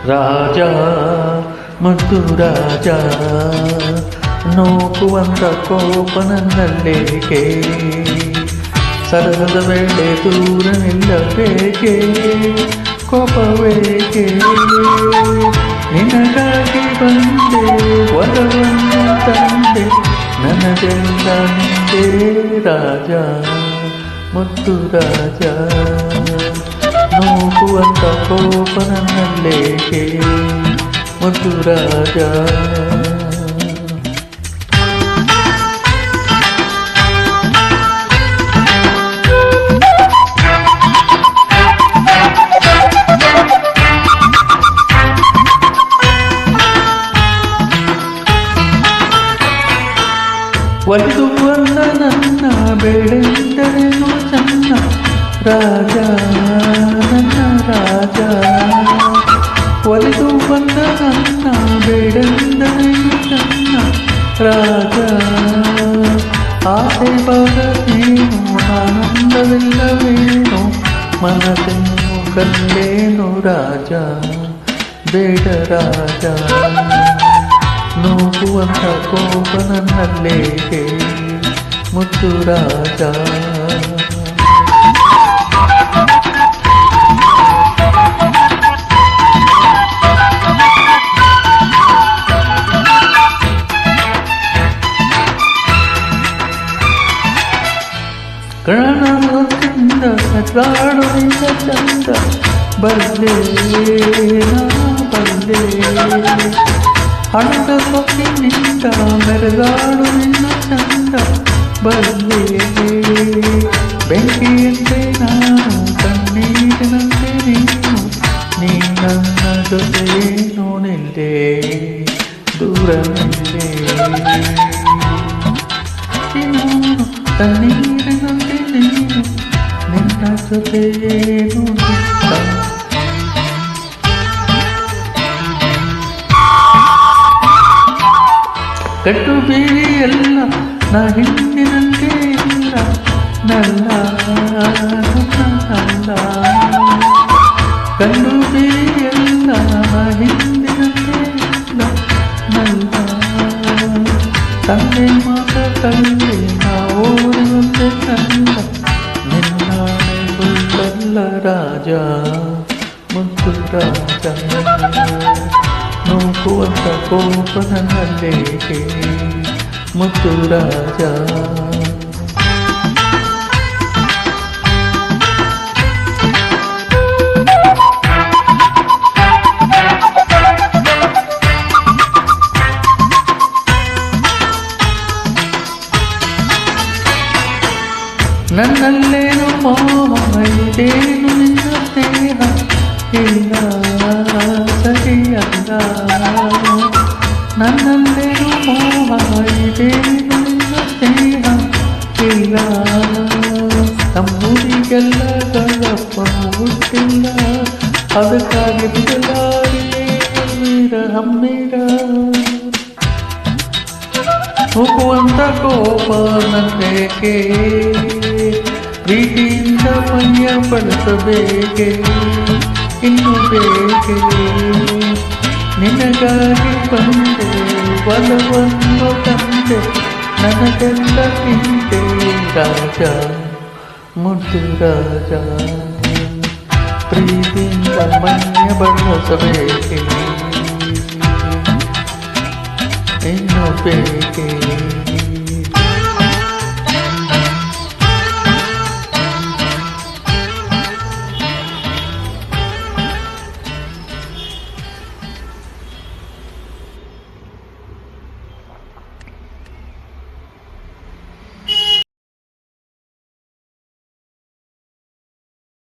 ರಾಜ ಮುದ್ದು ರಾಜ ನೋಕುವಂತ ಕೋಪ ನನ್ನಲ್ಲೇಕೆ ಸರಸದ ವೇಳೆ ದೂರ ನಿಲ್ಲಬೇಕೆ ಕೋಪವೇಕೆ ನಿನಗಾಗಿ ಬಂದೆ ಒಲವನ್ನು ತಂದೆ ನನಗೆಲ್ಲ ನಿಂದೆ ರಾಜ ಮುದ್ದು ರಾಜ ನೋಕುವಂತ ಕೋಪ ನನ್ನಲ್ಲೇಕೆ ಮುದ್ದು ರಾಜ ಒಲಿದು ಬಂದ ನನ್ನ ಬೇಡೆಂದರೇನು ಚೆನ್ನ ರಾಜ ನನ್ನ ರಾಜ ಒಲಿದು ಬಂದ ನನ್ನ ಬೇಡೆಂದರೇನು ಚೆನ್ನ ರಾಜ ಆಸೆ ಬರದೇನು ಆನಂದವಿಲ್ಲವೇನು ಮನಸ್ಸನ್ನು ಕಲ್ಲೇನು ರಾಜ ಬೇಡ ರಾಜ ನೋಕುವಂತ ಕೋಪ ನನ್ನಲ್ಲೇಕೆ ಮುದ್ದು ರಾಜ ಕಣದಿಂದ ಕಾಡುವಿಂದ ಚಂದ ಬಲ್ಲೆ ನಾ ಬಲ್ಲೆ ಹಣದ ಸೊಕ್ಕಿನಿಂದ ಮೆರೆದಾಡುವಿನ ಚಂದ ಬಲ್ಲೆ ಬೆಂಕಿಯಂತೆ ನಾನು ಕಣ್ಣೀರಿನಂತೆ ನೀನು ನೀ ನನ್ನ ಜೊತೆಯೇನು ನಿಲ್ಲೆ ದೂರ ನಿಲ್ಲೆ ನಾನು ಕಣ್ಣೀರಿನಂತೆ ನೀನು ನಿನ್ನ ಜೊತೆಯೇನು ನಿಲ್ಲ ಕಟ್ಟು ಬೀರಿ ಎಲ್ಲ ನಾ ಹಿಂದಿನಂತೆ ಇಲ್ಲ ನಲ್ಲ ನಲ್ಲ ಕಣ್ಣು ಬೀರಿ ಎಲ್ಲ ನಾ ಹಿಂದಿನಂತೆ ಇಲ್ಲ ನಲ್ಲ ತಂದೆ ಮಾತ ತಂದೆ ನಾ ಓಡುವಂತೆ ತಂದ ನಿನ್ನಾಣೆ ಬಲ್ಲ ರಾಜ ಮುದ್ದು ರಾಜ ನೋಕುವಂತ ಕೋಪ ನನ್ನಲ್ಲೇಕೆ ಮುದ್ದು ರಾಜ ನನ್ನಲ್ಲೇನು ಮೋಹ ಇದೇನು ನಿನ್ನ ಸ್ನೇಹ ಇಲ್ಲ ಸರಿಯಲ್ಲ ನನ್ನಲ್ಲೇನು ಮೋಹ ಇದೇನು ನಿನ್ನ ಸ್ನೇಹ ಇಲ್ಲ ನಮ್ಮೂರಿಗೆಲ್ಲ ಗಣಪ ಹುಟ್ಟಿಲ್ಲ ಅದಕ್ಕಾಗಿ ಬಿಡಲಾರಿಯೇ ವೀರ ಹಮ್ಮೀರ ಹೋಗುವಂತ ಕೋಪ ನನ್ನೇಕೆ ಪ್ರೀತಿಯಿಂದ ಮೈಯ ಬಳಸಬೇಕೆ ಇನ್ನು ಬೇಕೆ ನಿನಗಾಗಿ ಬಂದೆ ಒಲವನ್ನು ತಂದೆ ನನಗೆಲ್ಲ ತಿಂದೆ ರಾಜ ಮುದ್ದು ರಾಜ ಪ್ರೀತಿಯಿಂದ ಮೈಯ ಬಳಸಬೇಕೆ ಇನ್ನು ಬೇಕೆ